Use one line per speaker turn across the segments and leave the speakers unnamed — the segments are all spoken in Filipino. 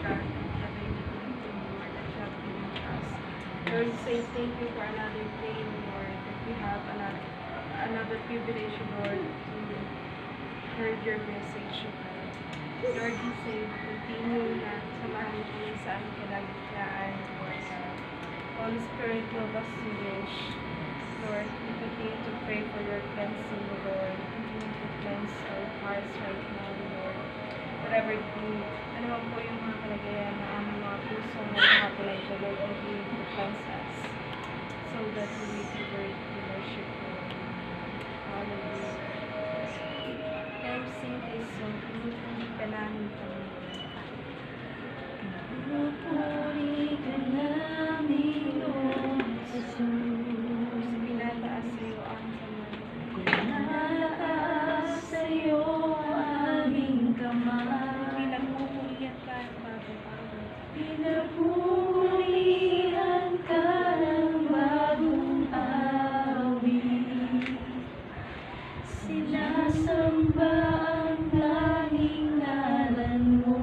God, whatever you need to do, Lord, that you have given to us. Lord, we say thank you for another day, Lord, that we have another privilege, Lord, to heard your message, Lord. Lord, we say, continue na samahan kami sa aming kalagitnaan, Lord. Holy Spirit, love us wish. Lord, we continue to pray for your cleansing, Lord. Continue to cleanse our hearts right now, Lord. Whatever ano man po yung mga kalagayan na aming mga puso na nakapulay ko, Lord, continue to cleanse us so that we may be worthy to worship, Lord. Hallelujah. Can you sing this song? Pinupuri ka namin kami.
Pinupuri ka namin, O Jesus.
Pinataas sa iyo ang kamay.
Pinataas sa iyo aming kamay.
Pinagpupurihan ka ng bagong araw.
Pinagpupurihan ka ng bagong awit. Sinasamba ang tanging ngalan mo.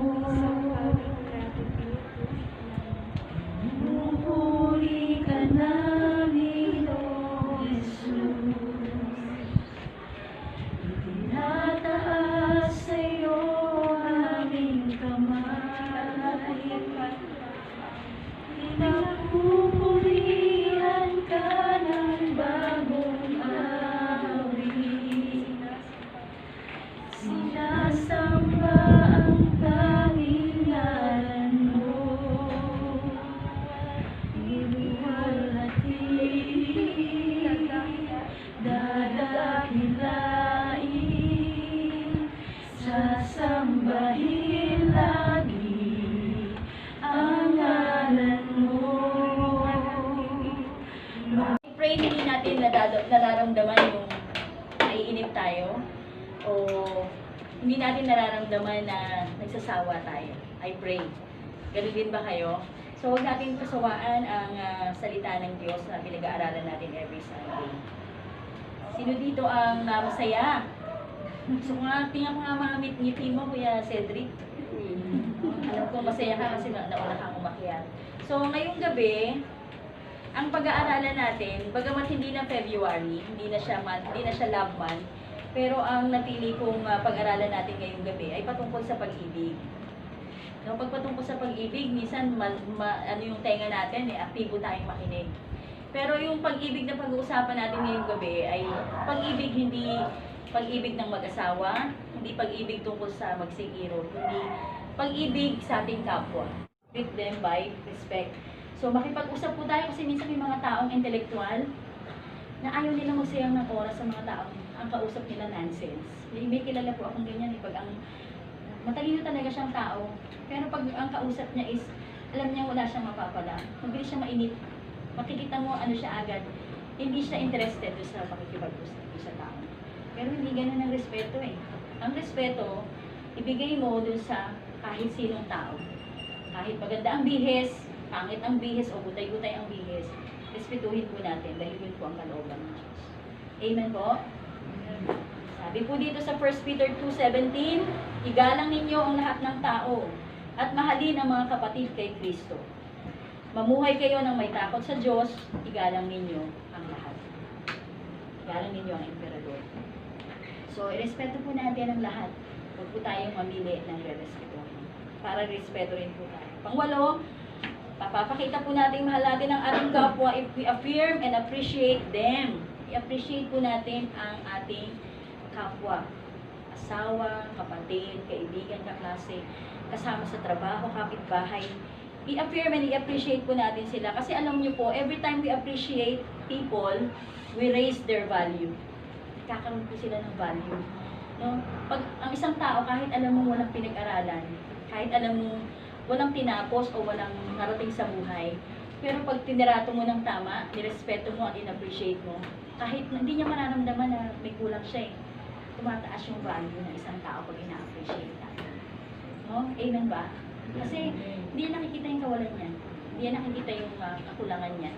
Pinupuri ka namin, O Jesus. Itinataas sa iyo aming kamay. Pinagpupurihan ka ng bagong awit. Sinasamba ang tanging ngalan mo. Iluwalhati, dadakilain, sasambahin lagi ang ngalan mo.
Pray hindi natin nararamdaman yung naiinip tayo o hindi natin nararamdaman na nagsasawa tayo. I pray. Ganun din ba kayo? So, huwag natin kasawaan ang salita ng Diyos na pinag-aaralan natin every Sunday. Sino dito ang masaya? So, tingnan ko nga mga ngiti mo, Kuya Cedric. Alam ko masaya ka kasi nauna kang umakyat. So, ngayong gabi, ang pag-aaralan natin, bagamat hindi na February, hindi na siya love month, pero ang napili kong pag-aralan natin ngayong gabi ay patungkol sa pag-ibig. No, pag patungkol sa pag-ibig, minsan ano yung tenga natin, aktibo tayong makinig. Pero yung pag-ibig na pag-uusapan natin ngayong gabi ay pag-ibig hindi pag-ibig ng mag-asawa, hindi pag-ibig tungkol sa magsingiro, hindi pag-ibig sa ating kapwa. Treat them by respect. So makipag-usap po tayo kasi minsan may mga taong intelektual na ayaw nila magsayang ng oras sa mga taong ang kausap nila nonsense. May kilala po akong ganyan, pag ang matalino talaga siyang tao, pero pag ang kausap niya is, alam niya wala siyang mapapala, mabilis siya mainit, makikita mo ano siya agad, hindi siya interested sa pakikipag-usap sa tao. Pero hindi ganun ang respeto eh. Ang respeto, ibigay mo dun sa kahit sinong tao. Kahit maganda ang bihis, pangit ang bihis, o gutay-gutay ang bihis, respetuhin po natin dahil yun po ang kalooban ng Diyos. Amen po? Sabi po dito sa 1 Peter 2:17, igalang ninyo ang lahat ng tao at mahalin ang mga kapatid kay Kristo. Mamuhay kayo ng may takot sa Diyos, igalang ninyo ang lahat. Igalang ninyo ang emperador. So, irespeto po natin ang lahat. Huwag po tayong mamili ng re-respetuhin. Para respeto rin po tayo. Pangwalo, papapakita po natin mahal natin ang ating kapwa if we affirm and appreciate them. I-appreciate po natin ang ating kapwa. Asawa, kapatid, kaibigan, kaklase, kasama sa trabaho, kapitbahay. I-affirm and i-appreciate po natin sila. Kasi alam niyo po, every time we appreciate people, we raise their value. Kakaroon po sila ng value. No? Pag ang isang tao, kahit alam mo walang pinag-aralan, kahit alam mo walang tinapos o walang narating sa buhay, pero pag tinirato mo ng tama, nirespeto mo at in-appreciate mo, kahit hindi niya mararamdaman na may kulang siya eh, tumataas yung value ng isang tao pag ina-appreciate natin. No? Amen ba? Kasi hindi niya nakikita yung kawalan niya. Hindi niya nakikita yung kakulangan niya.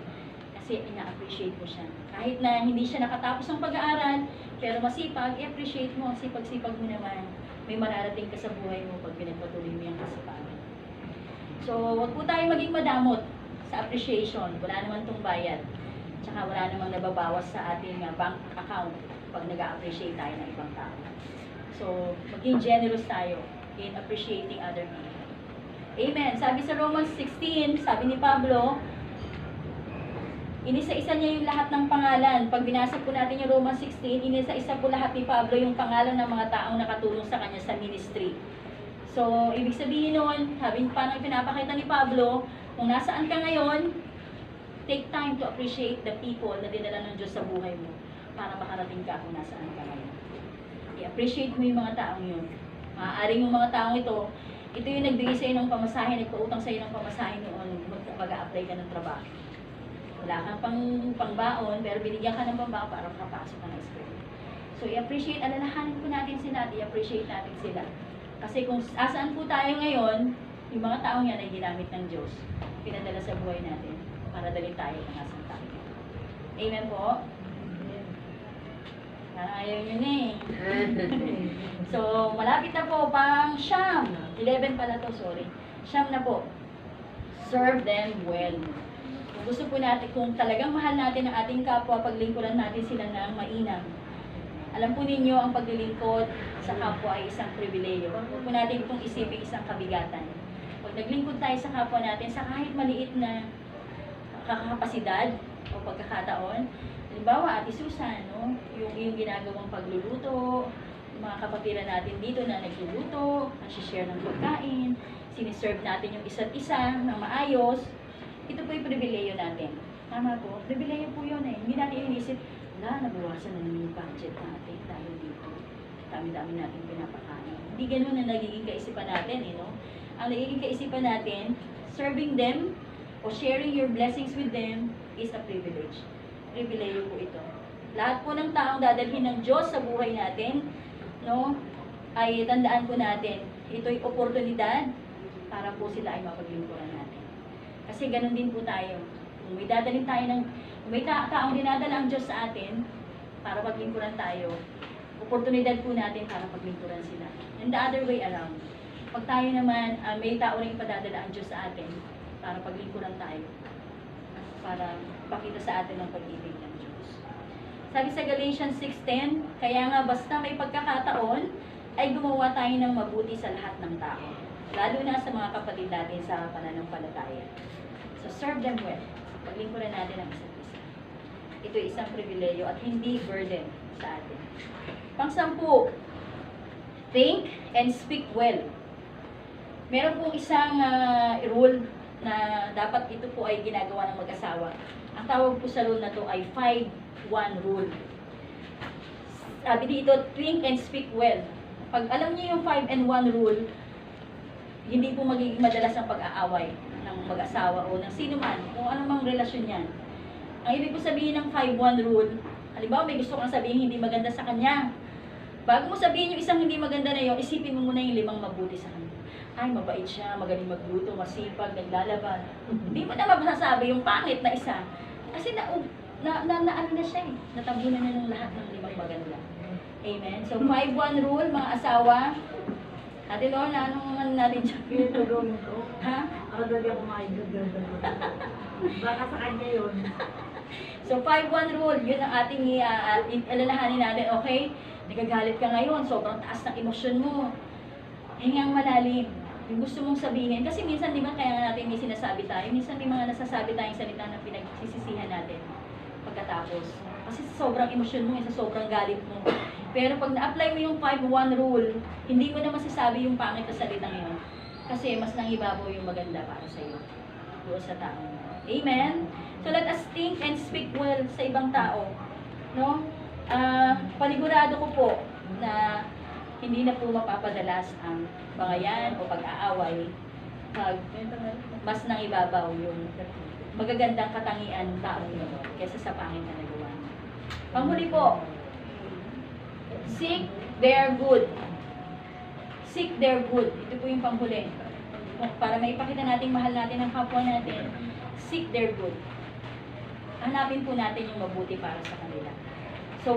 Kasi ina-appreciate mo siya. Kahit na hindi siya nakatapos ng pag-aaral, pero masipag, i-appreciate mo. Sipag-sipag mo naman. May mararating ka sa buhay mo pag pinagpatuloy mo yung kasipagan. So, wag po tayo maging madamot sa appreciation. Wala naman tong bayad. Tsaka wala namang nababawas sa ating bank account pag nag-appreciate tayo ng ibang tao. So, maging generous tayo in appreciating other people. Amen. Sabi sa Romans 16, sabi ni Pablo, inisa-isa niya yung lahat ng pangalan. Pag binasa po natin yung Romans 16, inisa-isa po lahat ni Pablo yung pangalan ng mga taong nakatulong sa kanya sa ministry. So, ibig sabihin nun, parang pinapakita ni Pablo, kung nasaan ka ngayon, take time to appreciate the people na dinala ng Diyos sa buhay mo para makarating ka kung nasaan ka ngayon. I-appreciate mo yung mga taong yun. Maaaring yung mga taong ito yung nagbigay sa'yo ng pamasahe, nagpautang sa'yo ng pamasahe noon, mag-a-apply ka ng trabaho. Wala kang pangbaon, pero binigyan ka ng pambaon para makapasok ka ng school. So, i-appreciate, alalahanin po natin sila, i-appreciate natin sila. Kasi kung asaan po tayo ngayon, yung mga taong yan ay ginamit ng Diyos, pinadala sa buhay natin, para dalhin tayo ng asang tayo. Amen po? Parang ayaw nyo na eh. So, malapit na po, pang Siyam. 11 pala to, sorry. Siyam na po. Serve them well. Kung gusto po natin, kung talagang mahal natin ang ating kapwa, paglingkuran natin sila ng mainam. Alam po ninyo, ang paglilingkod sa kapwa ay isang pribileyo. Huwag po natin itong isipin isang kabigatan. Pag naglingkod tayo sa kapwa natin, sa kahit maliit na kakapasidad o pagkakataon, halimbawa, Ate Susan, no? yung ginagawang pagluluto, yung mga kapatiran natin dito na nagluluto, nag-share ng pagkain, siniserve natin yung isa't isa ng maayos, ito po yung pribileyo natin. Tama po, pribileyo po yun eh. Hindi natin inisip, nabawasan na naman yung budget natin dahil dito. Dami-dami natin pinapakain. Hindi ganun na nagiging kaisipan natin, eh, no? Ang nagiging kaisipan natin, serving them o sharing your blessings with them is a privilege. Pribileyo po ito. Lahat po ng taong dadalhin ng Diyos sa buhay natin, no, ay tandaan po natin, ito'y oportunidad para po sila ay mapaglingkuran natin. Kasi ganun din po tayo. Kung may dadalhin tayo kung may taong dinadala ang Diyos sa atin para paglingkuran tayo, oportunidad po natin para paglingkuran sila. And the other way around. Pag tayo naman, may tao rin ipadadala ang Diyos sa atin para paglingkuran tayo, para pakita sa atin ang pag-ibig ng Diyos. Sabi sa Galatians 6:10, kaya nga basta may pagkakataon, ay gumawa tayo ng mabuti sa lahat ng tao, lalo na sa mga kapatid natin sa pananampalataya. So serve them well. Paglingkuran natin ang isa't isa. Ito ay isang pribileyo at hindi burden sa atin. Pang-10, think and speak well. Meron pong isang rule na dapat ito po ay ginagawa ng mag-asawa. Ang tawag po sa rule na to ay 5-1 rule. Sabi dito, think and speak well. Pag alam niyo yung 5 and 1 rule, hindi po magiging madalas ang pag-aaway ng mag-asawa o ng sino man, kung anumang relasyon yan. Ang ibig po sabihin ng 5-1 rule, halimbawa may gusto kang sabihin hindi maganda sa kanya. Bago mo sabihin yung isang hindi maganda na yun, isipin mo muna yung 5 mabuti sa kanya. Ay, mabait siya, magaling magluto, masipag, naglalaban. Hindi mo na masasabi yung pangit na isa. Kasi ano na siya eh. Natabunan na ng lahat ng 5 maganda. Amen? So, 5-1 rule, mga asawa. Ate Lola, anong ano natin dyan?
Pinutulong ko.
Ha?
Ako daw di ako makikaganda. Baka sa kanya yun.
So, 5-1 rule, yun ang ating alalahanin natin. Okay? Nagagalit ka ngayon, sobrang taas ng emosyon mo. Hingang malalim. Yung gusto mong sabihin. Kasi minsan, di ba, kaya nga natin may sinasabi tayo. Minsan may mga nasasabi tayong salita na pinagsisisihan natin pagkatapos. Kasi sa sobrang emosyon mo, sa sobrang galit mo. Pero pag na-apply mo yung 5-1 rule, hindi mo na masasabi yung pangit na salitang yun. Kasi mas nangibabaw yung maganda para sa iyo. Doon sa tao. Amen? So let us think and speak well sa ibang tao. No? Panigurado ko po na hindi na po mapapadalas ang bangayan o pag-aaway pag mas nangibabaw yung magagandang katangian ng tao yun kaysa sa pangit na nagawa. Panghuli po, seek their good. Seek their good. Ito po yung panghuli. Para maipakita natin mahal natin ang kapwa natin, seek their good. Hanapin po natin yung mabuti para sa kanila. So,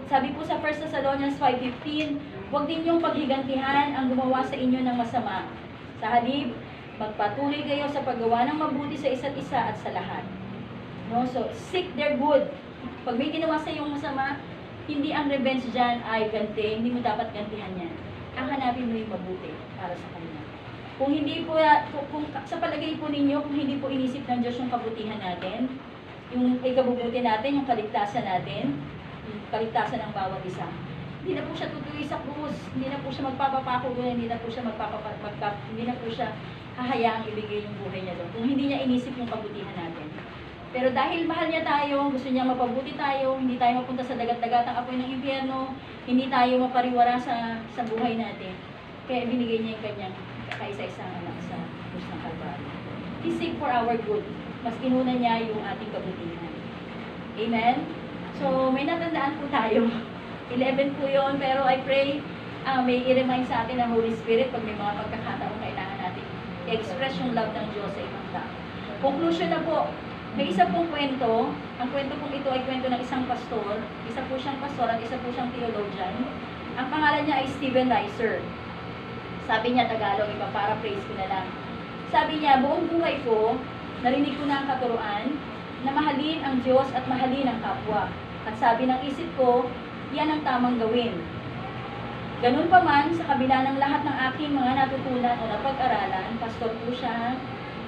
sabi po sa 1 Thessalonians 5:15, wag din yung paghigantihan ang gumawa sa inyo ng masama. Sa halip, magpatuloy kayo sa paggawa ng mabuti sa isa't isa at sa lahat. No? So, seek their good. Pag may ginawa sa iyong masama, hindi ang revenge dyan ay ganti, hindi mo dapat gantihan yan. Hahanapin mo yung mabuti para sa kanila. Kung hindi po, kung sa palagay po ninyo, kung hindi po inisip ng Diyos yung kabutihan natin, yung ikabubuti natin, yung kaligtasan natin, yung kaligtasan ng bawat isa, hindi na po siya tutuloy sa krus, hindi na po siya magpapapako doon, hindi na po siya hindi na po siya hahayaang ibigay yung buhay niya doon. Kung hindi niya inisip yung kabutihan natin. Pero dahil mahal niya tayo, gusto niya mapabuti tayo, hindi tayo mapunta sa dagat-dagatang apoy ng impyerno, hindi tayo mapariwara sa buhay natin. Kaya binigay niya yung kanyang kaisa-isang anak sa krus ng Kalbaryo. He seek for our good. Mas inuna niya yung ating kabutihan. Amen? So, may natandaan po tayo. 11 po yun, pero I pray may i-remind sa atin ng Holy Spirit pag may mga pagkakataong kailangan natin i-express yung love ng Diyos sa ibang tao. Conclusion na po. May isa pong kwento, ang kwento pong ito ay kwento ng isang pastor, isa po siyang pastor at isa po siyang theologian. Ang pangalan niya ay Stephen Reiser. Sabi niya Tagalog, ipa-paraphrase ko na lang. Sabi niya, buong buhay ko, narinig ko na ang katuruan na mahalin ang Diyos at mahalin ang kapwa. At sabi ng isip ko, yan ang tamang gawin. Ganun pa man, sa kabila ng lahat ng aking mga natutunan o napag-aralan, pastor po siya,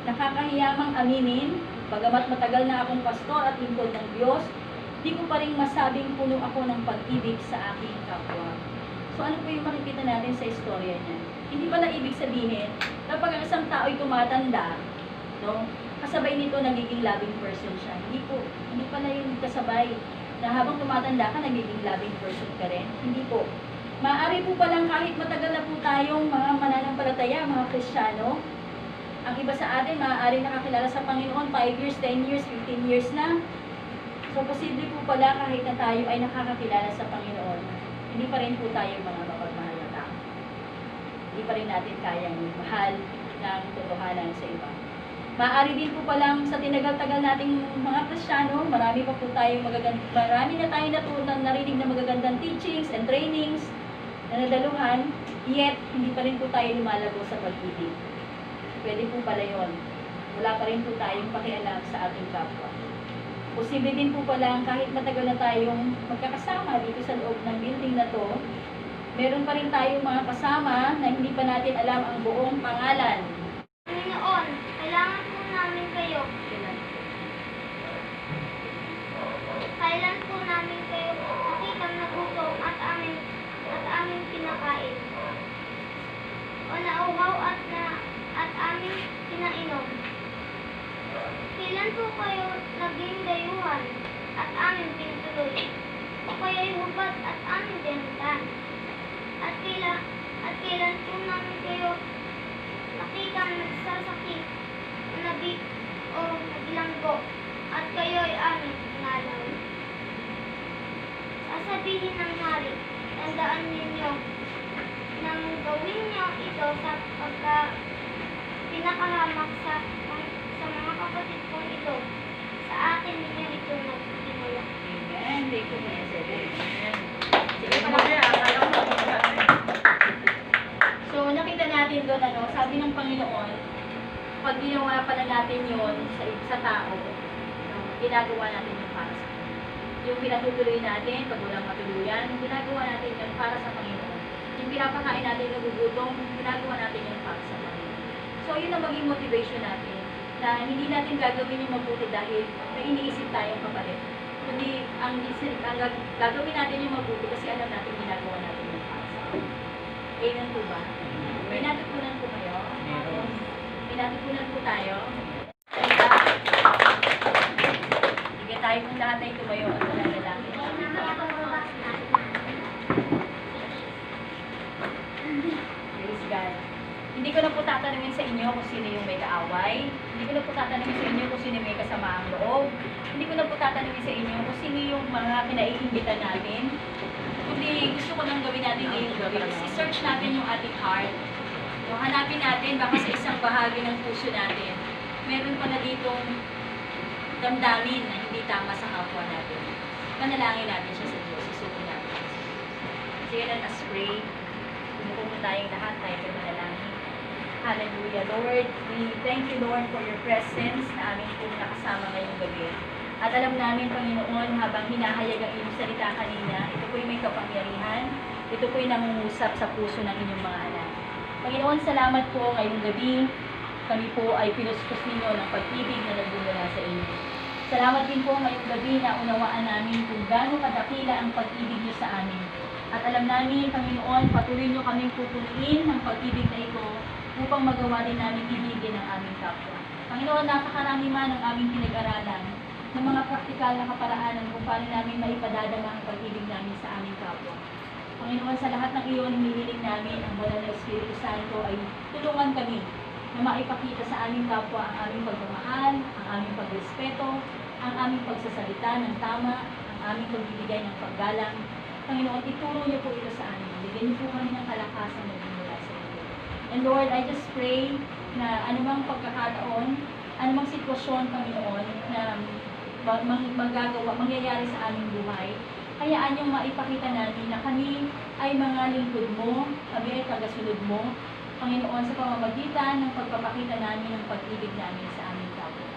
nakakahiyamang aminin, bagamat matagal na akong pastor at lingkod ng Diyos, di ko pa rin masabing puno ako ng pag-ibig sa aking kapwa. So ano po yung makikita natin sa istorya niya? Hindi pala ibig sabihin, kapag ang isang tao'y tumatanda, no, kasabay nito nagiging loving person siya. Hindi pala yung kasabay na habang tumatanda ka, nagiging loving person ka rin. Hindi po. Maaari po palang kahit matagal na po tayong mga mananampalataya, mga Kristiyano, ang iba sa atin, maaari nakakilala sa Panginoon 5 years, 10 years, 15 years na. So, posible po pala kahit na tayo ay nakakakilala sa Panginoon, hindi pa rin po tayo mga mapagmahal na tao. Hindi pa rin natin kayang mahal ng totohanan sa iba. Maaari din po palang sa tinagal-tagal nating mga Kristiyano, marami na tayo natutunan, narinig na magagandang teachings and trainings na nadaluhan, yet hindi pa rin po tayo lumalago sa pag-ibig. Pwede po pala yun. Wala pa rin po tayong pakialam sa ating kapwa. Posible din po pala kahit matagal na tayong magkakasama dito sa loob ng building na to, meron pa rin tayong mga kasama na hindi pa natin alam ang buong pangalan.
Panginoon, kailangan po namin kayo. Kailan po namin kayo nakitang nagutom at aming pinakain. O nauhaw at aming pinainom. Kailan po kayo naging dayuhan at aming pinutuloy? O kayo'y hubad at aming dinuntan? At kailan po namin kayo nakitang nagsasakit o naglanggo at kayo'y aming pinalaw? Sasabihin ng hari, tandaan ninyo nang gawin niyo ito sa pinakahamak sa mga kapatid kong ito. Sa akin ninyo ito nagsimula.
Amen. Thank you, Mrs. Sige So, nakita natin doon, sabi ng Panginoon, pag ginawa pala natin yun sa tao, ginagawa natin yung para sa Kanya. Yung pinatutuloy natin, pag walang matuluyan, ginagawa natin yun para sa Panginoon. Yung pinapakain natin na gugutom, ginagawa natin yun para sa Panginoon. So, yun ang maging motivation natin, na hindi natin gagawin yung mabuti dahil may iniisip tayong kapalit. Kundi, ang gagawin natin yung mabuti kasi alam natin ginagawa natin yung para sa Panginoon. Amen po ba? May natutunan po kayo? May natutunan po tayo? Sige tayo kung lahat ay tumayo at nalalaki. Praise God. Hindi ko na po tatanungin sa inyo kung sino yung may kaaway. Hindi ko na po tatanungin sa inyo kung sino yung may kasamaang loob. Hindi ko na po tatanungin sa inyo kung sino yung mga kinaiingitan natin. Kundi gusto ko nang gawin natin ngayong gabi. I-search natin yung ating heart. So, hanapin natin baka sa isang bahagi ng puso natin, meron pa na ditong damdamin na hindi tama sa kapwa natin. Panalangin natin siya sa Diyos. Isuko natin. Sige, let us pray. Kumukupo tayong lahat tayo manalangin. Hallelujah. Lord, we thank you, Lord, for your presence na aming pong nakasama ngayong gabi. At alam namin, Panginoon, habang hinahayag ang inyong salita kanina, ito po'y may kapangyarihan, ito po'y nangungusap sa puso ng inyong mga anak. Panginoon, salamat po ngayong gabi. Kami po ay pinuspos ninyo ng pag-ibig na nagmumula sa inyo. Salamat din po ngayong gabi na unawaan namin kung gaano kadakila ang pag-ibig niyo sa amin. At alam namin, Panginoon, patuloy niyo kaming pupunuin ng pag-ibig na ito upang magawa din namin ibigin ang aming kapwa. Panginoon, napakarami man ang aming pinag-aralan ng mga praktikal na kaparaanan kung paano namin maipadadama ang pag-ibig namin sa aming kapwa. Panginoon, sa lahat ng iyon, hinihiling namin ang banal na Espiritu Santo ay tulungan kami na maipakita sa aming kapwa ang aming pagmamahal, ang aming pagrespeto, ang aming pagsasalita ng tama, ang aming pagbibigay ng paggalang. Panginoon, ituro niyo po ito sa amin. Bigyan niyo po kami ng kalakasan na mula sa inyo. And Lord, I just pray na anumang pagkakataon, anumang sitwasyon, Panginoon, na mangyayari sa aming buhay, hayaan niyong maipakita namin na kami ay mga lingkod mo, kami ay tagasunod mo, Panginoon, sa pamamagitan ng pagpapakita namin ng pag-ibig namin sa aming kapwa.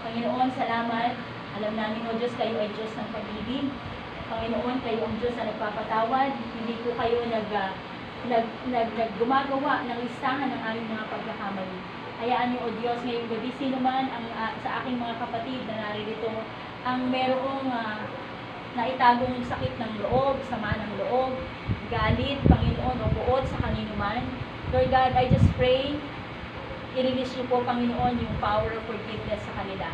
Panginoon, salamat. Alam namin, O Diyos, kayo ay Diyos ng pag-ibig. Panginoon, kayo ang Diyos na nagpapatawad. Hindi po kayo gumagawa ng listahan ng aming mga pagkakamali. Hayaan niyo, O Diyos, ngayong gabi, sino man ang, sa aking mga kapatid na naririto, ang merong naitagong sakit ng loob, sama ng loob, galit, Panginoon, o buod sa kanino man. Lord God, I just pray, i-release niyo po, Panginoon, yung power of forgiveness sa kanila.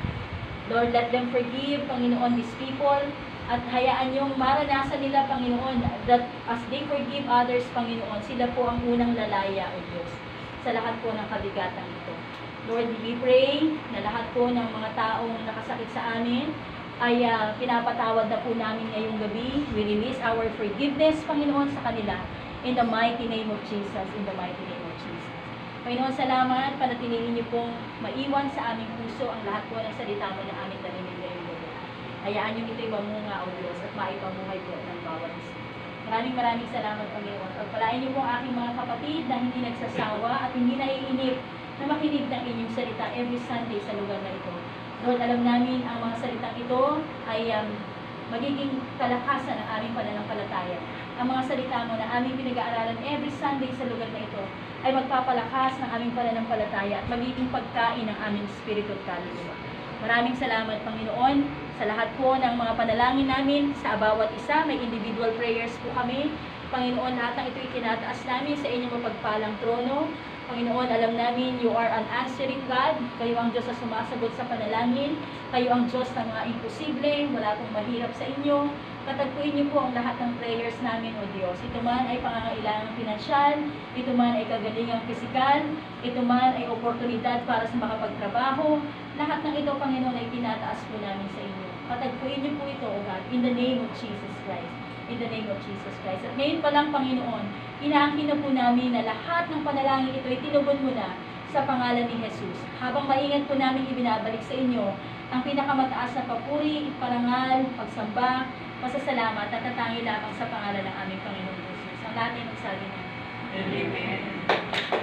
Lord, let them forgive, Panginoon, these people, at hayaan niyong maranasan nila, Panginoon, that as they forgive others, Panginoon, sila po ang unang lalaya, O Diyos, sa lahat po ng kabigatan ito. Lord, we pray na lahat po ng mga taong nakasakit sa amin ay pinapatawad na po namin ngayong gabi. We release our forgiveness, Panginoon, sa kanila. In the mighty name of Jesus, in the mighty name of Jesus. Panginoon, salamat. Panatilihin niyo pong maiwan sa aming puso ang lahat po ng salita mo na aming narinig ngayong gabi. Hayaan niyo ito'y mamunga, O Diyos, at maipamuhay po ng bawat isa. Maraming salamat, Panginoon. Pagpalain niyo po ang aking mga kapatid na hindi nagsasawa at hindi naiinip na makinig ng inyong salita every Sunday sa lugar na ito. Lord, alam namin ang mga salitang ito ay magiging kalakasan ng aming pananampalataya. Ang mga salita mo na aming pinag-aaralan every Sunday sa lugar na ito ay magpapalakas ng aming pananampalataya at magiging pagkain ng aming spirito at kaluluwa. Maraming salamat, Panginoon, sa lahat po ng mga panalangin namin, sa bawat isa, may individual prayers po kami. Panginoon, lahat ng ito itinataas namin sa inyong mapagpalang trono. Panginoon, alam namin, you are an answering God. Kayo ang Diyos na sumasagot sa panalangin. Kayo ang Diyos ng mga imposible. Wala pong mahirap sa inyo. Katagpuin niyo po ang lahat ng prayers namin, O Diyos. Ito man ay pangangailangang pinansyal, ito man ay kagalingang pisikal, ito man ay oportunidad para sa makapagtrabaho. Lahat ng ito, Panginoon, ay tinataas po namin sa inyo. Katagpuin niyo po ito, O God, in the name of Jesus Christ. In the name of Jesus Christ. At ngayon pa lang, Panginoon, inaangkin na po namin na lahat ng panalangin ito ay tinubod mo na sa pangalan ni Jesus. Habang maingat po namin ibinabalik sa inyo ang pinakamataas na papuri, parangal, pagsamba, pasasalamat at tatangi lamang sa pangalan ng aming Panginoon Jesus. Ang lahat ay magsabi na. Amen.